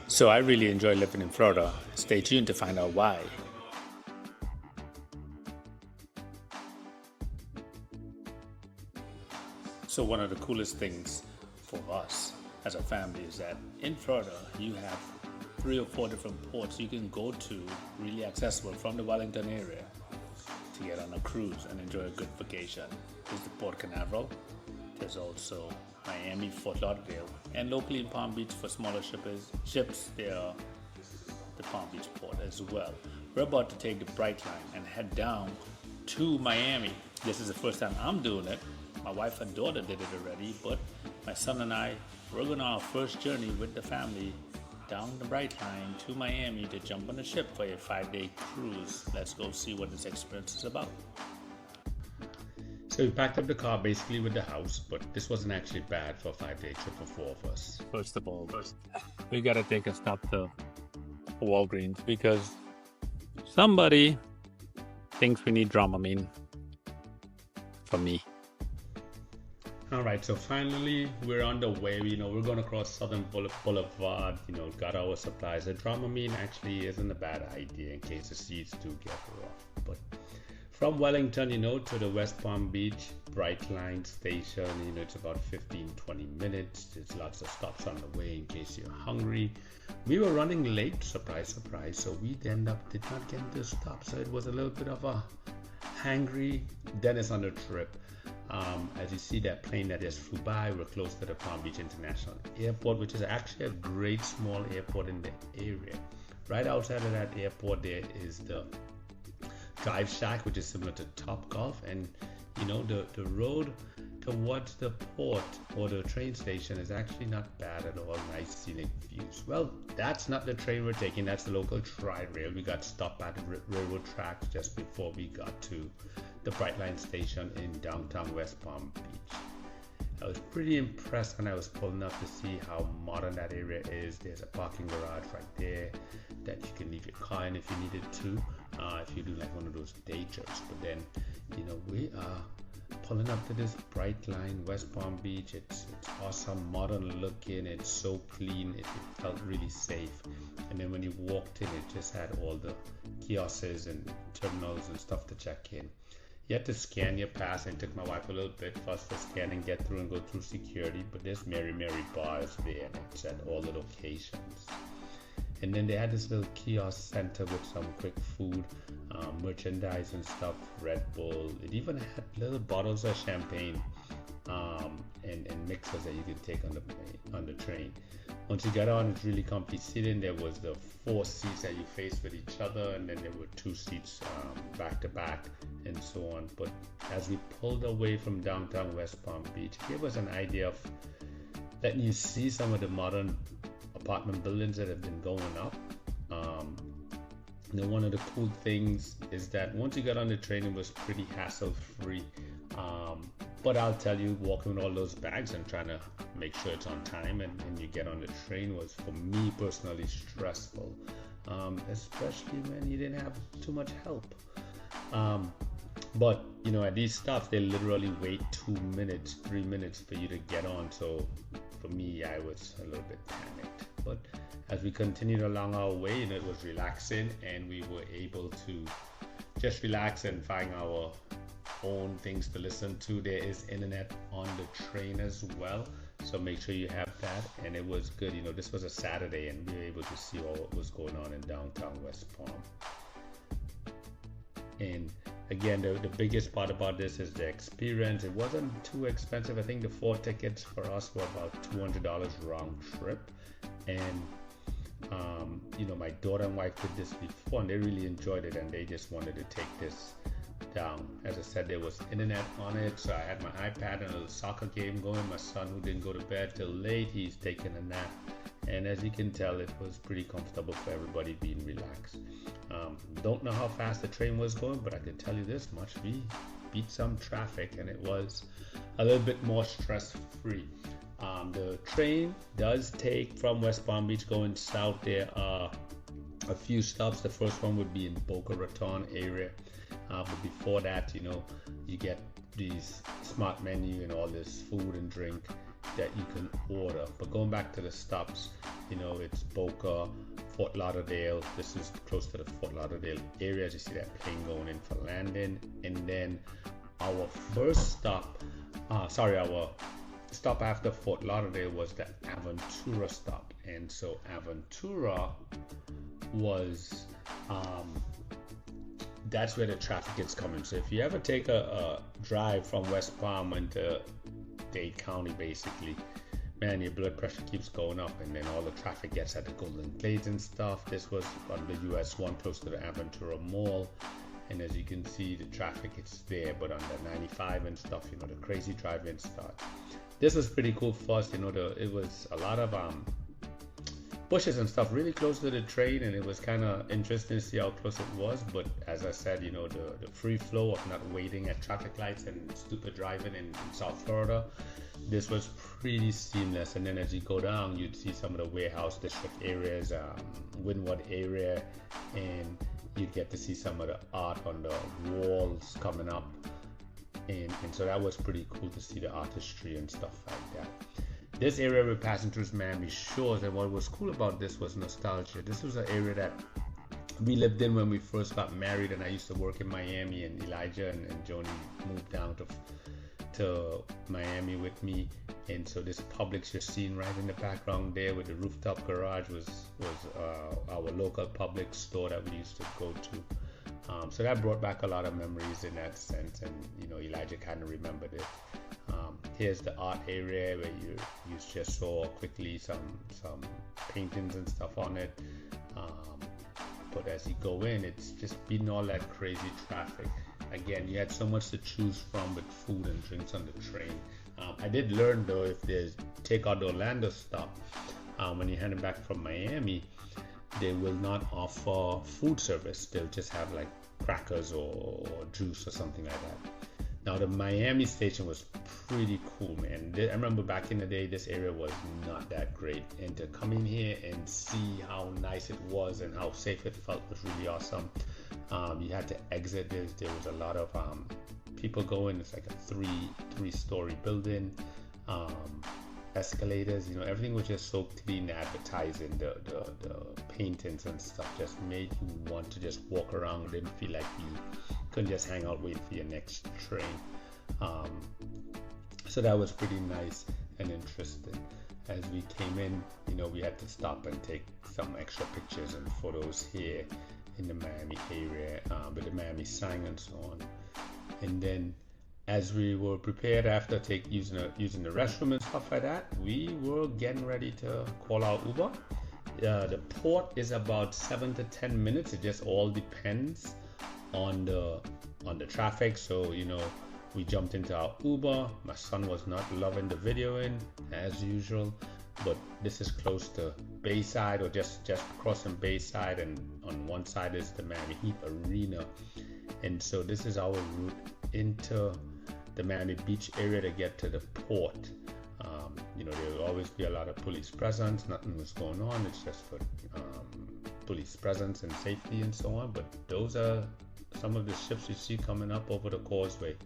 So I really enjoy living in Florida. Stay tuned to find out why. So one of the coolest things for us as a family is that in Florida you have 3 or 4 different ports you can go to, really accessible from the Wellington area, to get on a cruise and enjoy a good vacation. There's the Port Canaveral. There's also Miami, Fort Lauderdale, and locally in Palm Beach for smaller ships, there are the Palm Beach port as well. We're about to take the Brightline and head down to Miami. This is the first time I'm doing it. My wife and daughter did it already, but my son and I, we're going on our first journey with the family down the Brightline to Miami to jump on a ship for a 5-day cruise. Let's go see what this experience is about. So we packed up the car basically with the house, but this wasn't actually bad for a 5-day trip for 4 of us. First of all, we gotta take a stop to Walgreens because somebody thinks we need Dramamine for me. All right, so finally we're on the way. We're going to cross Southern Boulevard. Got our supplies. The Dramamine actually isn't a bad idea in case the seats do get rough. But from Wellington, to the West Palm Beach Brightline station, it's about 15-20 minutes. There's lots of stops on the way in case you're hungry. We were running late, surprise, so we did not get to stop. So it was a little bit of a hangry Dennis on the trip. As you see that plane that just flew by, we're close to the Palm Beach International Airport, which is actually a great small airport in the area. Right outside of that airport there is the Drive Shack, which is similar to Topgolf, and the road towards the port or the train station is actually not bad at all. Nice scenic views. Well, that's not the train we're taking, that's the local tri-rail. We got stopped at the railroad tracks just before we got to the Brightline station in downtown West Palm Beach. I was pretty impressed when I was pulling up to see how modern that area is. There's a parking garage right there that you can leave your car in if you needed to, if you do like one of those day trips. But then, we are pulling up to this Brightline, West Palm Beach. It's awesome, modern looking. It's so clean. It felt really safe. And then when you walked in, it just had all the kiosks and terminals and stuff to check in. You had to scan your pass, and it took my wife a little bit for us to scan and get through and go through security, but there's Mary bars there, and it's at all the locations. And then they had this little kiosk center with some quick food, merchandise and stuff, Red Bull. It even had little bottles of champagne and mixers that you could take on the train. Once you got on, it's really comfy seating. There was the 4 seats that you faced with each other, and then there were 2 seats back to back and so on. But as we pulled away from downtown West Palm Beach, it gave us an idea of letting you see some of the modern apartment buildings that have been going up. One of the cool things is that once you got on the train, it was pretty hassle-free. But I'll tell you, walking with all those bags and trying to make sure it's on time and you get on the train was, for me personally, stressful, especially when you didn't have too much help. But at these stops, they literally wait 2 minutes, 3 minutes for you to get on. So for me, I was a little bit panicked. But as we continued along our way, it was relaxing, and we were able to just relax and find our own things to listen to. There is internet on the train as well, so make sure you have that. And it was good. This was a Saturday, and we were able to see all what was going on in downtown West Palm. And again, the biggest part about this is the experience. It wasn't too expensive. I think the 4 tickets for us were about $200 round trip. And my daughter and wife did this before, and they really enjoyed it, and they just wanted to take this down. As I said, there was internet on it, so I had my iPad and a little soccer game going. My son, who didn't go to bed till late, he's taking a nap, and as you can tell, it was pretty comfortable for everybody, being relaxed. Don't know how fast the train was going, but I can tell you this much: we beat some traffic, and it was a little bit more stress-free. The train does take from West Palm Beach going south. There are a few stops. The first one would be in Boca Raton area, but before that, you get these smart menu and all this food and drink that you can order. But going back to the stops, You know, it's Boca, Fort Lauderdale. This is close to the Fort Lauderdale area. You see that plane going in for landing. And then our first stop, our stop after Fort Lauderdale was the Aventura stop. And so Aventura was, that's where the traffic gets coming. So if you ever take a drive from West Palm into Dade County, basically, man, your blood pressure keeps going up, and then all the traffic gets at the Golden Glades and stuff. This was on the US 1 close to the Aventura Mall, and as you can see, the traffic is there. But on the 95 and stuff, you know, the crazy drive-in start. This was pretty cool for us. You know, it was a lot of bushes and stuff really close to the train, and it was kind of interesting to see how close it was. But as I said, you know, the free flow of not waiting at traffic lights and stupid driving in South Florida, this was pretty seamless. And then as you go down, you'd see some of the warehouse district areas, Windward area, and you'd get to see some of the art on the walls coming up, and so that was pretty cool to see the artistry and stuff like that. This area we're passing through is Miami Shores, and what was cool about this was nostalgia. This was an area that we lived in when we first got married, and I used to work in Miami, and Elijah and Joni moved down to Miami with me. And so this Publix you're seeing right in the background there with the rooftop garage was our local Publix store that we used to go to. So that brought back a lot of memories in that sense, and you know, Elijah kind of remembered it. Here's the art area where you just saw quickly some paintings and stuff on it. But as you go in, it's just been all that crazy traffic. Again, you had so much to choose from with food and drinks on the train. I did learn though, if there's take out the Orlando stop, when you're heading back from Miami, they will not offer food service. They'll just have like crackers or juice or something like that. Now the Miami station was pretty cool, man. I remember back in the day, this area was not that great, and to come in here and see how nice it was and how safe it felt was really awesome. You had to exit. There was a lot of people going. It's like a three-story building. Escalators, you know, everything was just so clean. Advertising, the paintings and stuff just made you want to just walk around. Didn't feel like you couldn't just hang out waiting for your next train. So that was pretty nice and interesting. As we came in, you know, we had to stop and take some extra pictures and photos here in the Miami area, with the Miami sign and so on. And then as we were prepared after using the restroom and stuff like that, we were getting ready to call our Uber. The port is about 7 to 10 minutes. It just all depends on the traffic. So, you know, we jumped into our Uber. My son was not loving the videoing as usual, but this is close to Bayside, or just crossing Bayside, and on one side is the Miami Heat Arena. And so this is our route into the Miami Beach area to get to the port. You know, there will always be a lot of police presence. Nothing was going on. It's just for police presence and safety and so on. But those are some of the ships you see coming up over the causeway.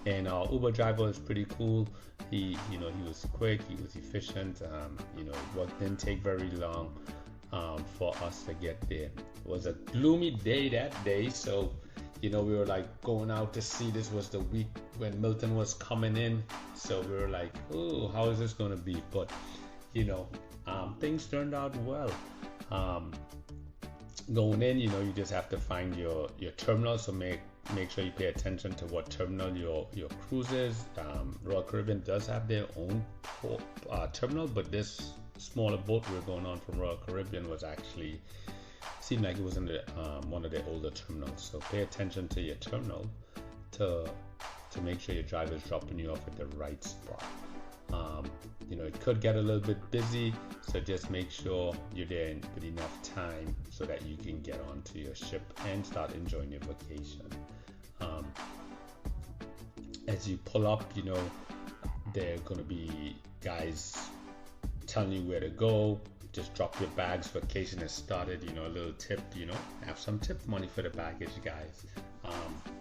And our Uber driver is pretty cool. He was quick. He was efficient. You know, it didn't take very long for us to get there. It was a gloomy day that day, so you know, we were like going out to see. This was the week when Milton was coming in, so we were like, oh, how is this going to be? But you know, things turned out well. Going in, you know, you just have to find your terminal, so make sure you pay attention to what terminal your cruise is. Royal Caribbean does have their own terminal, but this smaller boat we were going on from Royal Caribbean was actually seemed like it was in the one of the older terminals. So pay attention to your terminal to make sure your driver is dropping you off at the right spot. You know, it could get a little bit busy, so just make sure you're there with enough time so that you can get onto your ship and start enjoying your vacation. As you pull up, you know, there are going to be guys telling you where to go. Just drop your bags. Vacation has started. You know, a little tip. You know, have some tip money for the baggage, guys.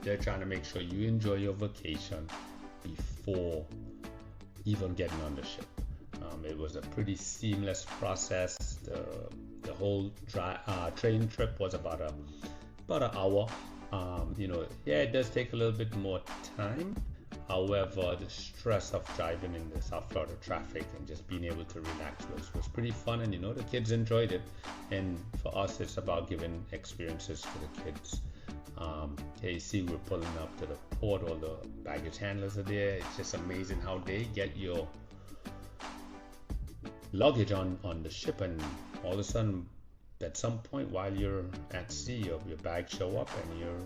They're trying to make sure you enjoy your vacation before even getting on the ship. It was a pretty seamless process. The whole train trip was about an hour. It does take a little bit more time. However, the stress of driving in the South Florida traffic and just being able to relax was pretty fun, and the kids enjoyed it. And for us, it's about giving experiences for the kids. Here you see we're pulling up to the port, all the baggage handlers are there. It's just amazing how they get your luggage on the ship, and all of a sudden at some point while you're at sea, your bags show up and you're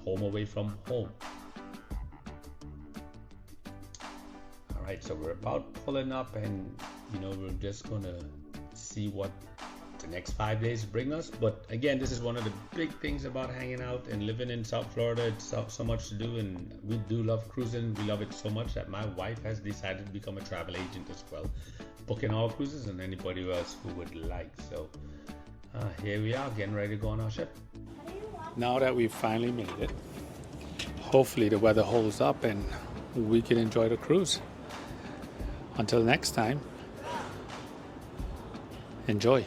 home away from home. Alright, so we're about pulling up, and we're just gonna see what the next 5 days bring us. But again, this is one of the big things about hanging out and living in South Florida. It's so much to do, and we do love cruising. We love it so much that my wife has decided to become a travel agent as well, booking all cruises and anybody else who would like. So here we are, getting ready to go on our ship. Now that we've finally made it, hopefully the weather holds up and we can enjoy the cruise. Until next time, enjoy.